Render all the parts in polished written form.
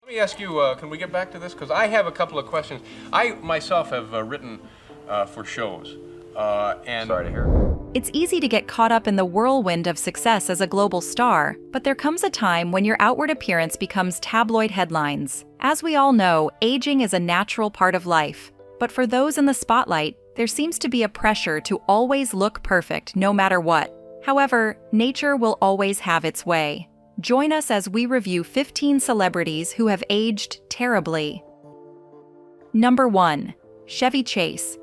Let me ask you, can we get back to this? Because I have a couple of questions. I myself have written for shows. Sorry to hear. It's easy to get caught up in the whirlwind of success as a global star, but there comes a time when your outward appearance becomes tabloid headlines. As we all know, aging is a natural part of life. But for those in the spotlight, there seems to be a pressure to always look perfect no matter what. However, nature will always have its way. Join us as we review 15 celebrities who have aged terribly. Number 1. Chevy Chase.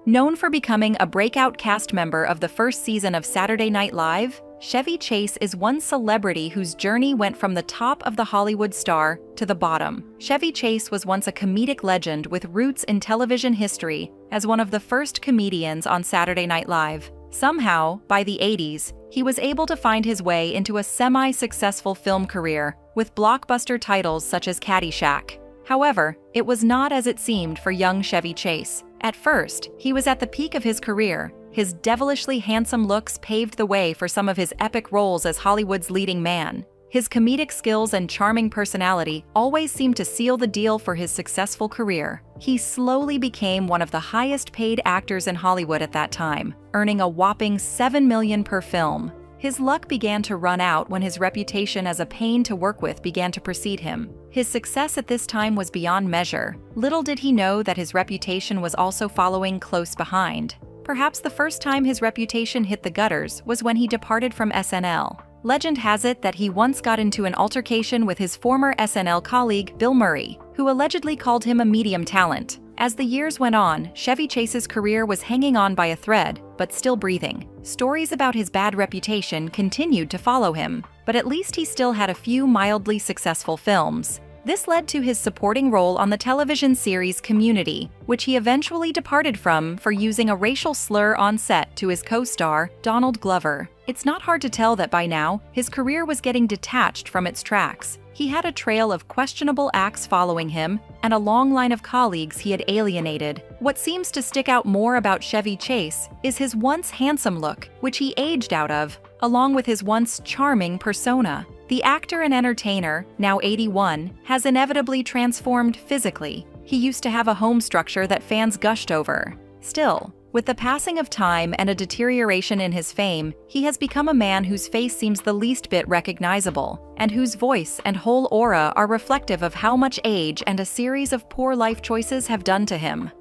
Known for becoming a breakout cast member of the first season of Saturday Night Live, Chevy Chase is one celebrity whose journey went from the top of the Hollywood star to the bottom. Chevy Chase was once a comedic legend with roots in television history as one of the first comedians on Saturday Night Live. Somehow, by the 80s, he was able to find his way into a semi-successful film career with blockbuster titles such as Caddyshack. However, it was not as it seemed for young Chevy Chase. At first, he was at the peak of his career. His devilishly handsome looks paved the way for some of his epic roles as Hollywood's leading man. His comedic skills and charming personality always seemed to seal the deal for his successful career. He slowly became one of the highest-paid actors in Hollywood at that time, earning a whopping $7 million per film. His luck began to run out when his reputation as a pain to work with began to precede him. His success at this time was beyond measure. Little did he know that his reputation was also following close behind. Perhaps the first time his reputation hit the gutters was when he departed from SNL. Legend has it that he once got into an altercation with his former SNL colleague, Bill Murray, who allegedly called him a medium talent. As the years went on, Chevy Chase's career was hanging on by a thread, but still breathing. Stories about his bad reputation continued to follow him, but at least he still had a few mildly successful films. This led to his supporting role on the television series Community, which he eventually departed from for using a racial slur on set to his co-star, Donald Glover. It's not hard to tell that by now, his career was getting detached from its tracks. He had a trail of questionable acts following him, and a long line of colleagues he had alienated. What seems to stick out more about Chevy Chase is his once handsome look, which he aged out of, along with his once charming persona. The actor and entertainer, now 81, has inevitably transformed physically. He used to have a home structure that fans gushed over. Still, with the passing of time and a deterioration in his fame, he has become a man whose face seems the least bit recognizable, and whose voice and whole aura are reflective of how much age and a series of poor life choices have done to him.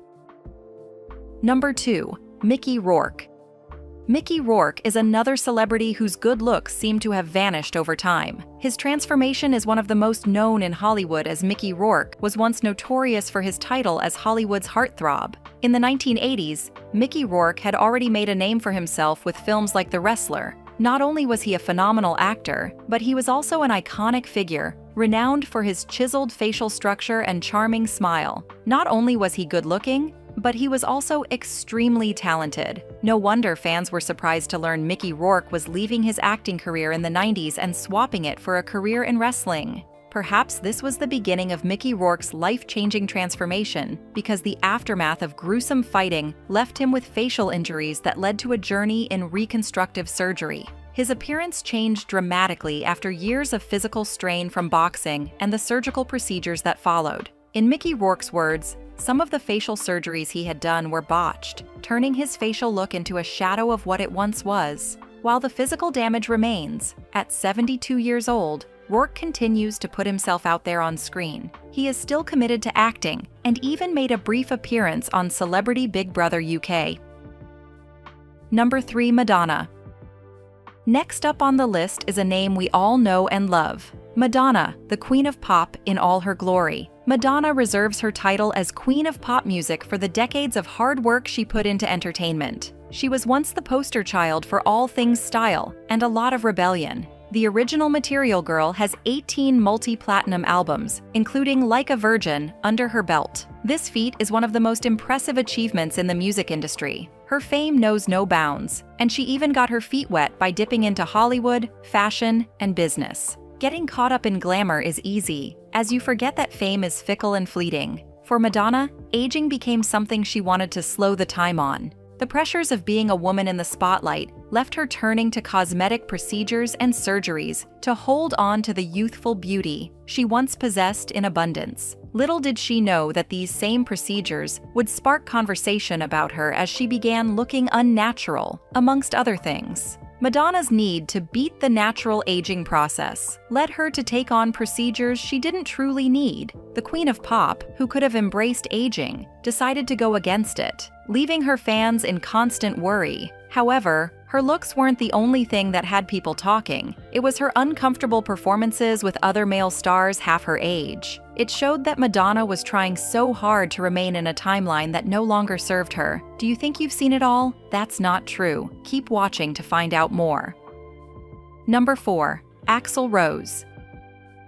Number 2. Mickey Rourke. Mickey Rourke is another celebrity whose good looks seem to have vanished over time. His transformation is one of the most known in Hollywood, as Mickey Rourke was once notorious for his title as Hollywood's heartthrob. In the 1980s, Mickey Rourke had already made a name for himself with films like The Wrestler. Not only was he a phenomenal actor, but he was also an iconic figure, renowned for his chiseled facial structure and charming smile. Not only was he good-looking, but he was also extremely talented. No wonder fans were surprised to learn Mickey Rourke was leaving his acting career in the 90s and swapping it for a career in wrestling. Perhaps this was the beginning of Mickey Rourke's life-changing transformation, because the aftermath of gruesome fighting left him with facial injuries that led to a journey in reconstructive surgery. His appearance changed dramatically after years of physical strain from boxing and the surgical procedures that followed. In Mickey Rourke's words, some of the facial surgeries he had done were botched, turning his facial look into a shadow of what it once was. While the physical damage remains, at 72 years old, Rourke continues to put himself out there on screen. He is still committed to acting, and even made a brief appearance on Celebrity Big Brother UK. Number 3. Madonna. Next up on the list is a name we all know and love. Madonna, the Queen of Pop in all her glory. Madonna reserves her title as Queen of Pop Music for the decades of hard work she put into entertainment. She was once the poster child for all things style and a lot of rebellion. The original Material Girl has 18 multi-platinum albums, including Like a Virgin, under her belt. This feat is one of the most impressive achievements in the music industry. Her fame knows no bounds, and she even got her feet wet by dipping into Hollywood, fashion, and business. Getting caught up in glamour is easy, as you forget that fame is fickle and fleeting. For Madonna, aging became something she wanted to slow the time on. The pressures of being a woman in the spotlight left her turning to cosmetic procedures and surgeries to hold on to the youthful beauty she once possessed in abundance. Little did she know that these same procedures would spark conversation about her as she began looking unnatural, amongst other things. Madonna's need to beat the natural aging process led her to take on procedures she didn't truly need. The Queen of Pop, who could have embraced aging, decided to go against it, leaving her fans in constant worry. However, her looks weren't the only thing that had people talking. It was her uncomfortable performances with other male stars half her age. It showed that Madonna was trying so hard to remain in a timeline that no longer served her. Do you think you've seen it all? That's not true. Keep watching to find out more. Number 4. Axel Rose.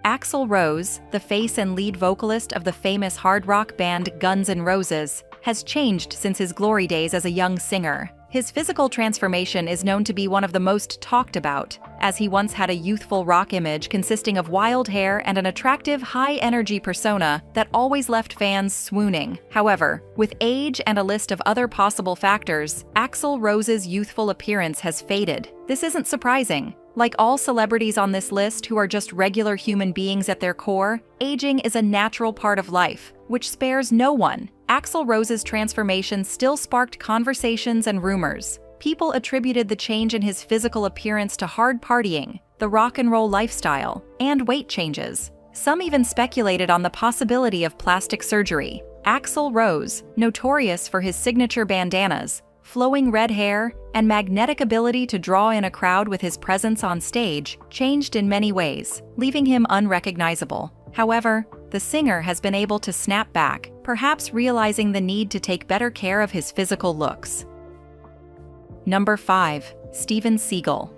Axel Rose, the face and lead vocalist of the famous hard rock band Guns N' Roses, has changed since his glory days as a young singer. His physical transformation is known to be one of the most talked about, as he once had a youthful rock image consisting of wild hair and an attractive, high-energy persona that always left fans swooning. However, with age and a list of other possible factors, Axel Rose's youthful appearance has faded. This isn't surprising. Like all celebrities on this list who are just regular human beings at their core, aging is a natural part of life, which spares no one. Axel Rose's transformation still sparked conversations and rumors. People attributed the change in his physical appearance to hard partying, the rock and roll lifestyle, and weight changes. Some even speculated on the possibility of plastic surgery. Axel Rose, notorious for his signature bandanas, flowing red hair, and magnetic ability to draw in a crowd with his presence on stage, changed in many ways, leaving him unrecognizable. However, the singer has been able to snap back, perhaps realizing the need to take better care of his physical looks. Number 5. Steven Seagal.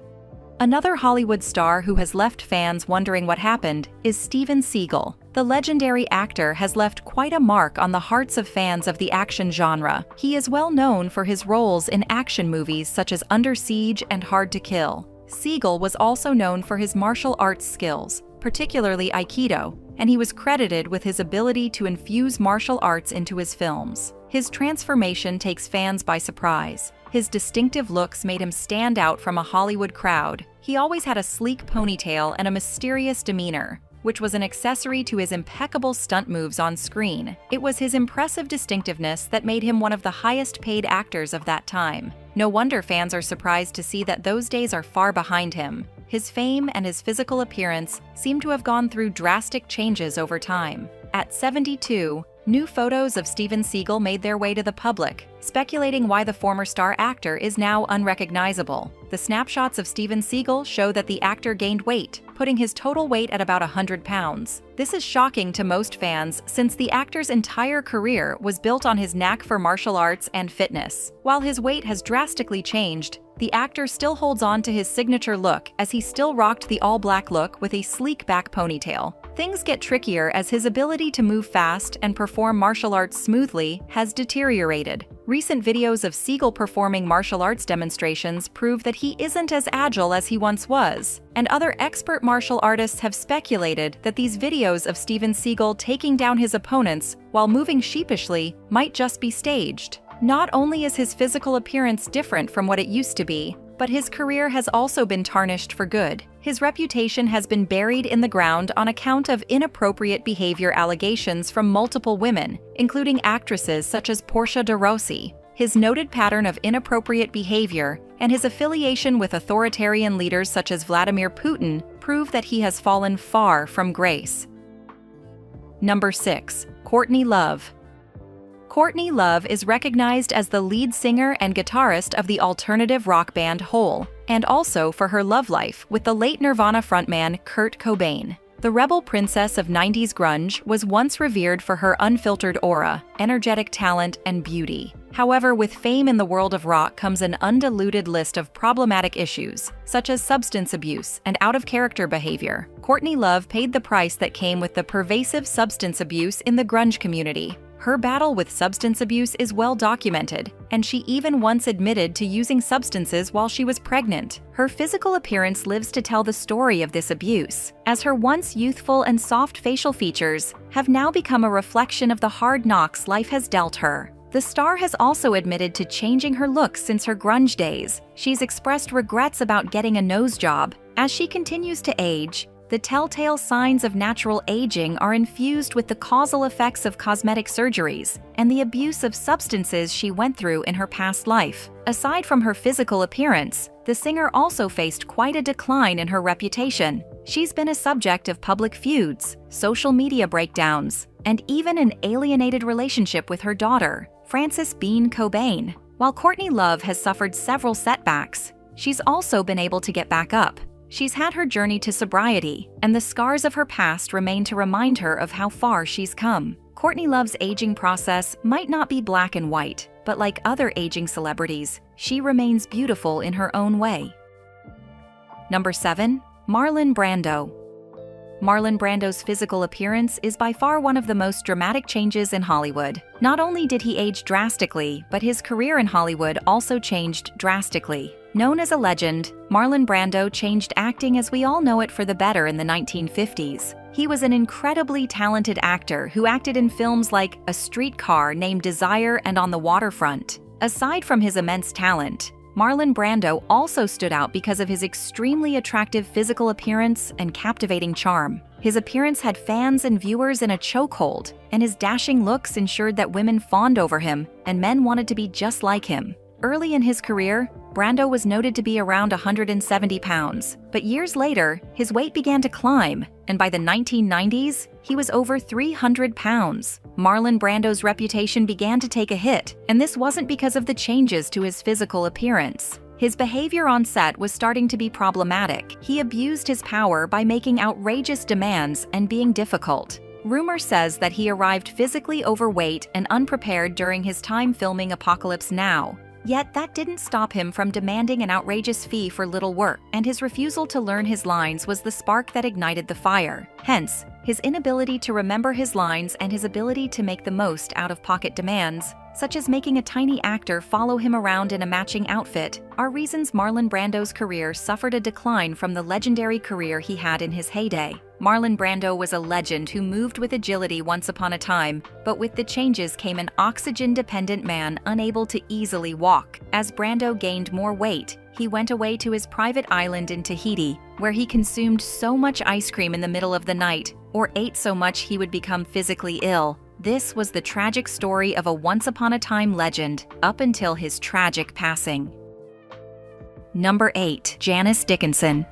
Another Hollywood star who has left fans wondering what happened is Steven Seagal. The legendary actor has left quite a mark on the hearts of fans of the action genre. He is well known for his roles in action movies such as Under Siege and Hard to Kill. Seagal was also known for his martial arts skills, particularly Aikido, and he was credited with his ability to infuse martial arts into his films. His transformation takes fans by surprise. His distinctive looks made him stand out from a Hollywood crowd. He always had a sleek ponytail and a mysterious demeanor, which was an accessory to his impeccable stunt moves on screen. It was his impressive distinctiveness that made him one of the highest-paid actors of that time. No wonder fans are surprised to see that those days are far behind him. His fame and his physical appearance seem to have gone through drastic changes over time. At 72, new photos of Steven Seagal made their way to the public, speculating why the former star actor is now unrecognizable. The snapshots of Steven Seagal show that the actor gained weight, putting his total weight at about 100 pounds. This is shocking to most fans since the actor's entire career was built on his knack for martial arts and fitness. While his weight has drastically changed, the actor still holds on to his signature look as he still rocked the all-black look with a sleek back ponytail. Things get trickier as his ability to move fast and perform martial arts smoothly has deteriorated. Recent videos of Seagal performing martial arts demonstrations prove that he isn't as agile as he once was, and other expert martial artists have speculated that these videos of Steven Seagal taking down his opponents while moving sheepishly might just be staged. Not only is his physical appearance different from what it used to be, but his career has also been tarnished for good. His reputation has been buried in the ground on account of inappropriate behavior allegations from multiple women, including actresses such as Portia de Rossi. His noted pattern of inappropriate behavior and his affiliation with authoritarian leaders such as Vladimir Putin prove that he has fallen far from grace. Number 6. Courtney Love. Courtney Love is recognized as the lead singer and guitarist of the alternative rock band Hole, and also for her love life with the late Nirvana frontman Kurt Cobain. The rebel princess of 90s grunge was once revered for her unfiltered aura, energetic talent, and beauty. However, with fame in the world of rock comes an undiluted list of problematic issues, such as substance abuse and out-of-character behavior. Courtney Love paid the price that came with the pervasive substance abuse in the grunge community. Her battle with substance abuse is well documented, and she even once admitted to using substances while she was pregnant. Her physical appearance lives to tell the story of this abuse, as her once youthful and soft facial features have now become a reflection of the hard knocks life has dealt her. The star has also admitted to changing her look since her grunge days. She's expressed regrets about getting a nose job. As she continues to age, the telltale signs of natural aging are infused with the causal effects of cosmetic surgeries and the abuse of substances she went through in her past life. Aside from her physical appearance, the singer also faced quite a decline in her reputation. She's been a subject of public feuds, social media breakdowns, and even an alienated relationship with her daughter, Frances Bean Cobain. While Courtney Love has suffered several setbacks, she's also been able to get back up. She's had her journey to sobriety, and the scars of her past remain to remind her of how far she's come. Courtney Love's aging process might not be black and white, but like other aging celebrities, she remains beautiful in her own way. Number 7. Marlon Brando. Marlon Brando's physical appearance is by far one of the most dramatic changes in Hollywood. Not only did he age drastically, but his career in Hollywood also changed drastically. Known as a legend, Marlon Brando changed acting as we all know it for the better in the 1950s. He was an incredibly talented actor who acted in films like A Streetcar Named Desire and On the Waterfront. Aside from his immense talent, Marlon Brando also stood out because of his extremely attractive physical appearance and captivating charm. His appearance had fans and viewers in a chokehold, and his dashing looks ensured that women fawned over him and men wanted to be just like him. Early in his career, Brando was noted to be around 170 pounds, but years later, his weight began to climb, and by the 1990s, he was over 300 pounds. Marlon Brando's reputation began to take a hit, and this wasn't because of the changes to his physical appearance. His behavior on set was starting to be problematic. He abused his power by making outrageous demands and being difficult. Rumor says that he arrived physically overweight and unprepared during his time filming Apocalypse Now. Yet that didn't stop him from demanding an outrageous fee for little work, and his refusal to learn his lines was the spark that ignited the fire. Hence, his inability to remember his lines and his ability to make the most out-of-pocket demands, such as making a tiny actor follow him around in a matching outfit, are reasons Marlon Brando's career suffered a decline from the legendary career he had in his heyday. Marlon Brando was a legend who moved with agility once upon a time, but with the changes came an oxygen-dependent man unable to easily walk. As Brando gained more weight, he went away to his private island in Tahiti, where he consumed so much ice cream in the middle of the night, or ate so much he would become physically ill. This was the tragic story of a once-upon-a-time legend, up until his tragic passing. Number 8. Janice Dickinson.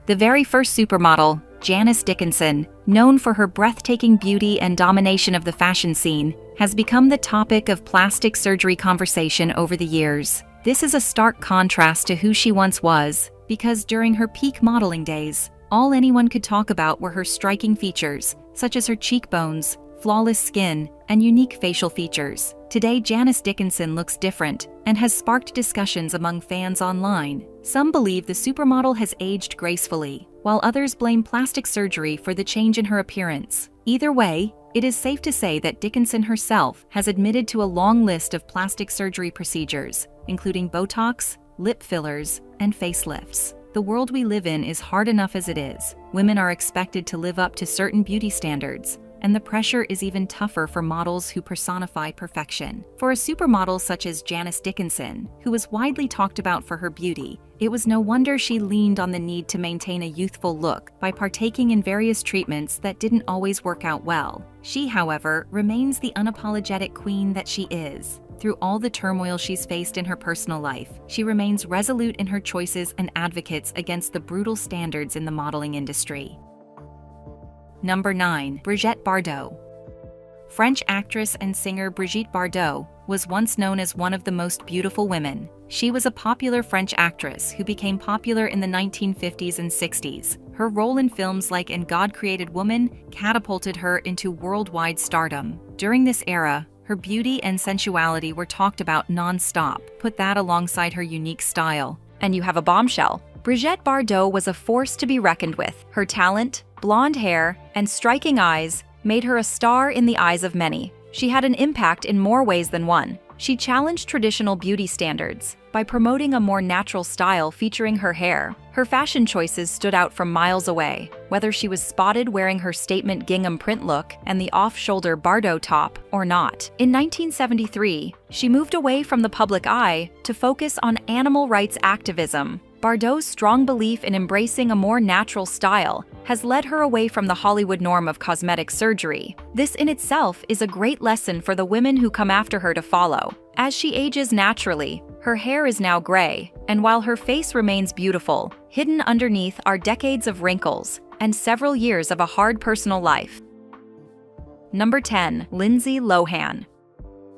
The very first supermodel, Janice Dickinson, known for her breathtaking beauty and domination of the fashion scene, has become the topic of plastic surgery conversation over the years. This is a stark contrast to who she once was, because during her peak modeling days, all anyone could talk about were her striking features, such as her cheekbones, flawless skin, and unique facial features. Today, Janice Dickinson looks different and has sparked discussions among fans online. Some believe the supermodel has aged gracefully, while others blame plastic surgery for the change in her appearance. Either way, it is safe to say that Dickinson herself has admitted to a long list of plastic surgery procedures, including Botox, lip fillers, and facelifts. The world we live in is hard enough as it is. Women are expected to live up to certain beauty standards, and the pressure is even tougher for models who personify perfection. For a supermodel such as Janice Dickinson, who was widely talked about for her beauty, it was no wonder she leaned on the need to maintain a youthful look by partaking in various treatments that didn't always work out well. She, however, remains the unapologetic queen that she is. Through all the turmoil she's faced in her personal life, she remains resolute in her choices and advocates against the brutal standards in the modeling industry. Number 9. Brigitte Bardot. French actress and singer Brigitte Bardot was once known as one of the most beautiful women. She was a popular French actress who became popular in the 1950s and 60s. Her role in films like And God Created Woman catapulted her into worldwide stardom. During this era, her beauty and sensuality were talked about non-stop. Put that alongside her unique style, and you have a bombshell. Brigitte Bardot was a force to be reckoned with. Her talent, blonde hair, and striking eyes made her a star in the eyes of many. She had an impact in more ways than one. She challenged traditional beauty standards by promoting a more natural style featuring her hair. Her fashion choices stood out from miles away, whether she was spotted wearing her statement gingham print look and the off-shoulder Bardot top or not. In 1973, she moved away from the public eye to focus on animal rights activism. Bardot's strong belief in embracing a more natural style has led her away from the Hollywood norm of cosmetic surgery. This in itself is a great lesson for the women who come after her to follow. As she ages naturally, her hair is now gray, and while her face remains beautiful, hidden underneath are decades of wrinkles and several years of a hard personal life. Number 10. Lindsay Lohan.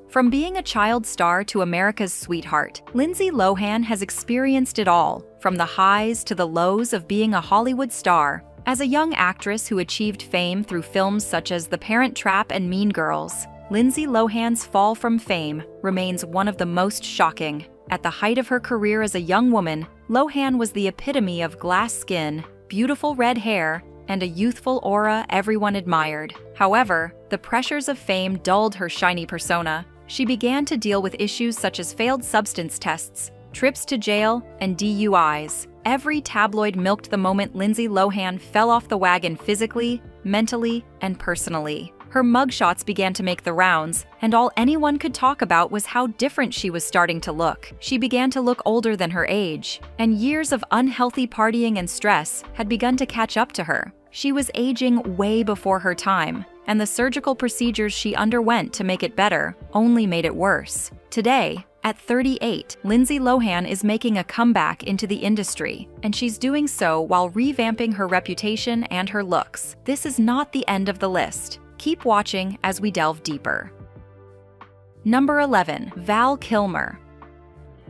From being a child star to America's sweetheart, Lindsay Lohan has experienced it all, from the highs to the lows of being a Hollywood star. As a young actress who achieved fame through films such as The Parent Trap and Mean Girls, Lindsay Lohan's fall from fame remains one of the most shocking. At the height of her career as a young woman, Lohan was the epitome of glass skin, beautiful red hair, and a youthful aura everyone admired. However, the pressures of fame dulled her shiny persona. She began to deal with issues such as failed substance tests, trips to jail, and DUIs. Every tabloid milked the moment Lindsay Lohan fell off the wagon physically, mentally, and personally. Her mugshots began to make the rounds, and all anyone could talk about was how different she was starting to look. She began to look older than her age, and years of unhealthy partying and stress had begun to catch up to her. She was aging way before her time, and the surgical procedures she underwent to make it better only made it worse. Today, at 38, Lindsay Lohan is making a comeback into the industry, and she's doing so while revamping her reputation and her looks. This is not the end of the list. Keep watching as we delve deeper. Number 11. Val Kilmer.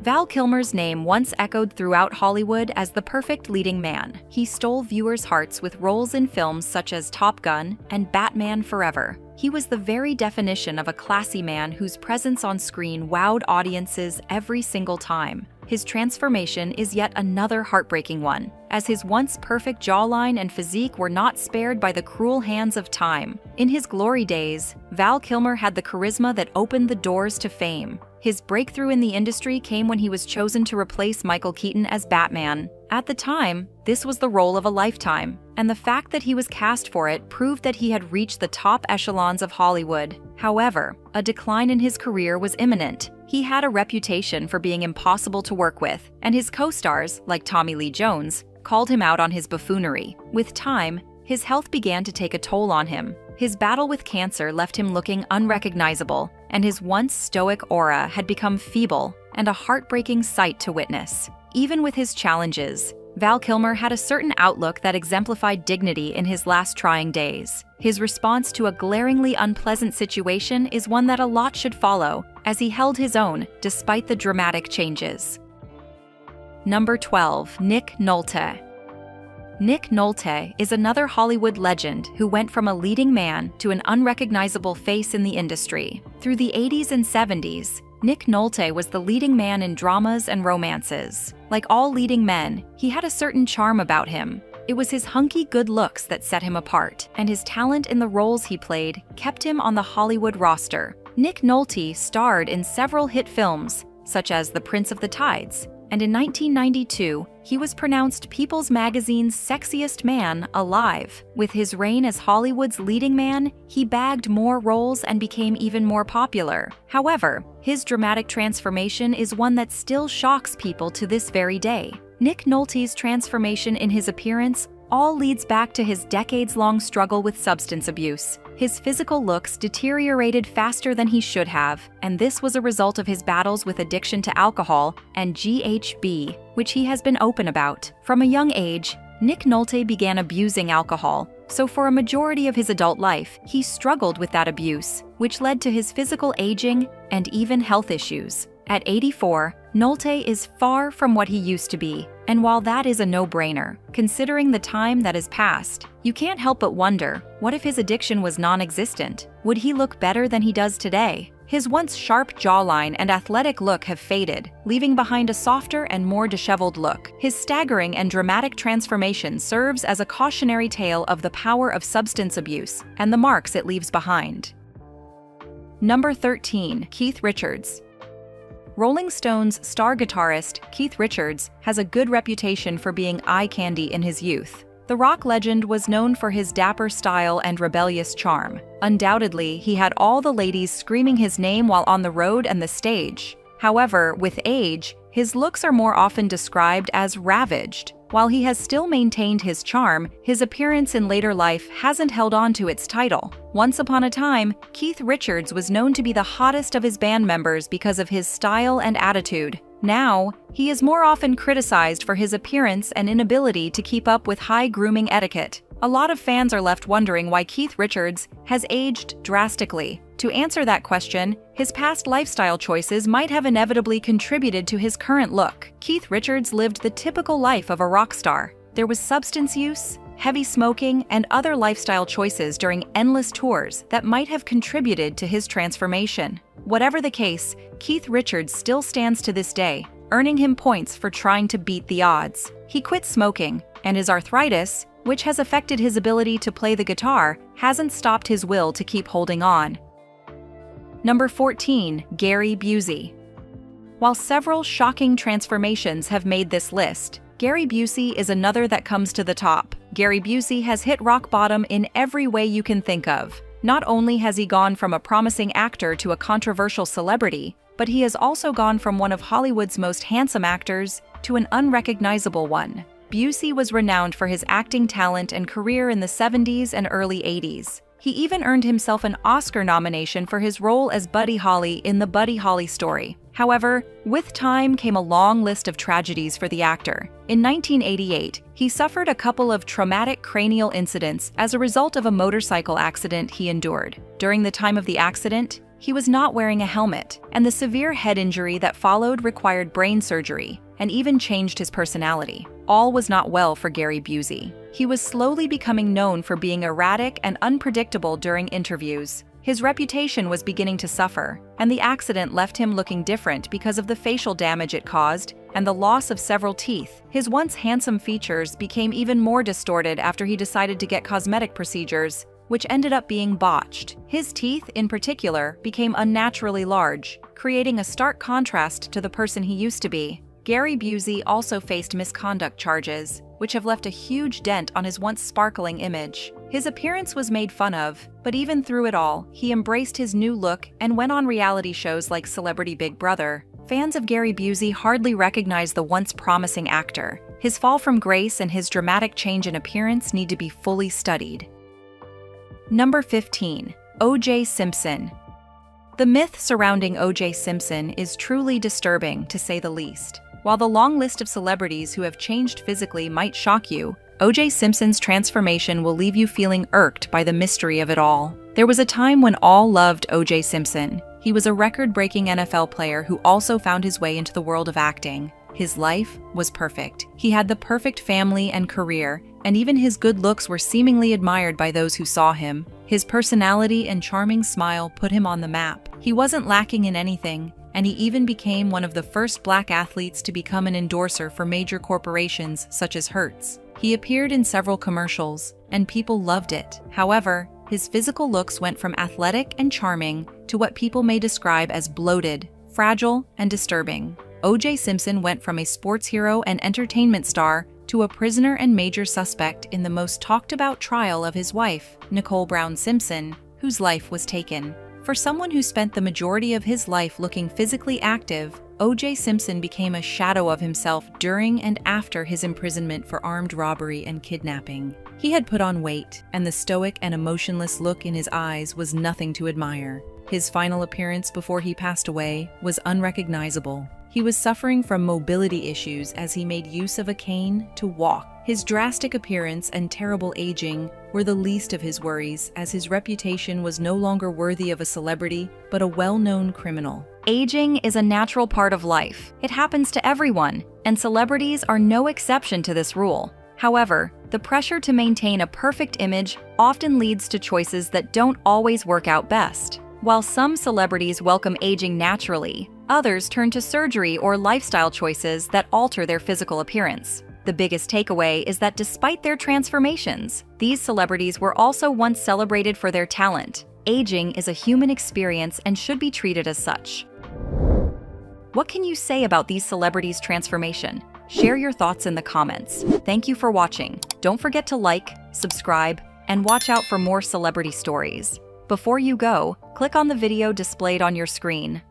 Val Kilmer's name once echoed throughout Hollywood as the perfect leading man. He stole viewers' hearts with roles in films such as Top Gun and Batman Forever. He was the very definition of a classy man whose presence on screen wowed audiences every single time. His transformation is yet another heartbreaking one, as his once perfect jawline and physique were not spared by the cruel hands of time. In his glory days, Val Kilmer had the charisma that opened the doors to fame. His breakthrough in the industry came when he was chosen to replace Michael Keaton as Batman. At the time, this was the role of a lifetime, and the fact that he was cast for it proved that he had reached the top echelons of Hollywood. However, a decline in his career was imminent. He had a reputation for being impossible to work with, and his co-stars, like Tommy Lee Jones, called him out on his buffoonery. With time, his health began to take a toll on him. His battle with cancer left him looking unrecognizable, and his once stoic aura had become feeble and a heartbreaking sight to witness. Even with his challenges, Val Kilmer had a certain outlook that exemplified dignity in his last trying days. His response to a glaringly unpleasant situation is one that a lot should follow, as he held his own despite the dramatic changes. Number 12. Nick Nolte. Nick Nolte is another Hollywood legend who went from a leading man to an unrecognizable face in the industry. Through the 80s and 70s, Nick Nolte was the leading man in dramas and romances. Like all leading men, he had a certain charm about him. It was his hunky good looks that set him apart, and his talent in the roles he played kept him on the Hollywood roster. Nick Nolte starred in several hit films, such as The Prince of the Tides, and in 1992, he was pronounced People's Magazine's sexiest man alive. With his reign as Hollywood's leading man, he bagged more roles and became even more popular. However, his dramatic transformation is one that still shocks people to this very day. Nick Nolte's transformation in his appearance all leads back to his decades-long struggle with substance abuse. His physical looks deteriorated faster than he should have, and this was a result of his battles with addiction to alcohol and GHB, which he has been open about. From a young age, Nick Nolte began abusing alcohol, so for a majority of his adult life, he struggled with that abuse, which led to his physical aging and even health issues. At 84, Nolte is far from what he used to be, and while that is a no-brainer, considering the time that has passed, you can't help but wonder, what if his addiction was non-existent? Would he look better than he does today? His once sharp jawline and athletic look have faded, leaving behind a softer and more disheveled look. His staggering and dramatic transformation serves as a cautionary tale of the power of substance abuse and the marks it leaves behind. Number 13. Keith Richards. Rolling Stones star guitarist Keith Richards has a good reputation for being eye candy in his youth. The rock legend was known for his dapper style and rebellious charm. Undoubtedly, he had all the ladies screaming his name while on the road and the stage. However, with age, his looks are more often described as ravaged. While he has still maintained his charm, his appearance in later life hasn't held on to its title. Once upon a time, Keith Richards was known to be the hottest of his band members because of his style and attitude. Now, he is more often criticized for his appearance and inability to keep up with high grooming etiquette. A lot of fans are left wondering why Keith Richards has aged drastically. To answer that question, his past lifestyle choices might have inevitably contributed to his current look. Keith Richards lived the typical life of a rock star. There was substance use, heavy smoking, and other lifestyle choices during endless tours that might have contributed to his transformation. Whatever the case, Keith Richards still stands to this day, earning him points for trying to beat the odds. He quit smoking, and his arthritis, which has affected his ability to play the guitar, hasn't stopped his will to keep holding on. Number 14. Gary Busey. While several shocking transformations have made this list, Gary Busey is another that comes to the top. Gary Busey has hit rock bottom in every way you can think of. Not only has he gone from a promising actor to a controversial celebrity, but he has also gone from one of Hollywood's most handsome actors to an unrecognizable one. Busey was renowned for his acting talent and career in the 70s and early 80s. He even earned himself an Oscar nomination for his role as Buddy Holly in The Buddy Holly Story. However, with time came a long list of tragedies for the actor. In 1988, he suffered a couple of traumatic cranial incidents as a result of a motorcycle accident he endured. During the time of the accident, he was not wearing a helmet, and the severe head injury that followed required brain surgery and even changed his personality. All was not well for Gary Busey. He was slowly becoming known for being erratic and unpredictable during interviews. His reputation was beginning to suffer, and the accident left him looking different because of the facial damage it caused and the loss of several teeth. His once handsome features became even more distorted after he decided to get cosmetic procedures, which ended up being botched. His teeth, in particular, became unnaturally large, creating a stark contrast to the person he used to be. Gary Busey also faced misconduct charges, which have left a huge dent on his once sparkling image. His appearance was made fun of, but even through it all, he embraced his new look and went on reality shows like Celebrity Big Brother. Fans of Gary Busey hardly recognize the once promising actor. His fall from grace and his dramatic change in appearance need to be fully studied. Number 15. O.J. Simpson. The myth surrounding O.J. Simpson is truly disturbing, to say the least. While the long list of celebrities who have changed physically might shock you, O.J. Simpson's transformation will leave you feeling irked by the mystery of it all. There was a time when all loved O.J. Simpson. He was a record-breaking NFL player who also found his way into the world of acting. His life was perfect. He had the perfect family and career, and even his good looks were seemingly admired by those who saw him. His personality and charming smile put him on the map. He wasn't lacking in anything, and he even became one of the first black athletes to become an endorser for major corporations such as Hertz. He appeared in several commercials, and people loved it. However, his physical looks went from athletic and charming to what people may describe as bloated, fragile, and disturbing. O.J. Simpson went from a sports hero and entertainment star to a prisoner and major suspect in the most talked-about trial of his wife, Nicole Brown Simpson, whose life was taken. For someone who spent the majority of his life looking physically active, O.J. Simpson became a shadow of himself during and after his imprisonment for armed robbery and kidnapping. He had put on weight, and the stoic and emotionless look in his eyes was nothing to admire. His final appearance before he passed away was unrecognizable. He was suffering from mobility issues as he made use of a cane to walk. His drastic appearance and terrible aging were the least of his worries, as his reputation was no longer worthy of a celebrity, but a well-known criminal. Aging is a natural part of life. It happens to everyone, and celebrities are no exception to this rule. However, the pressure to maintain a perfect image often leads to choices that don't always work out best. While some celebrities welcome aging naturally, others turn to surgery or lifestyle choices that alter their physical appearance. The biggest takeaway is that despite their transformations, these celebrities were also once celebrated for their talent. Aging is a human experience and should be treated as such. What can you say about these celebrities' transformation? Share your thoughts in the comments. Thank you for watching. Don't forget to like, subscribe, and watch out for more celebrity stories. Before you go, click on the video displayed on your screen.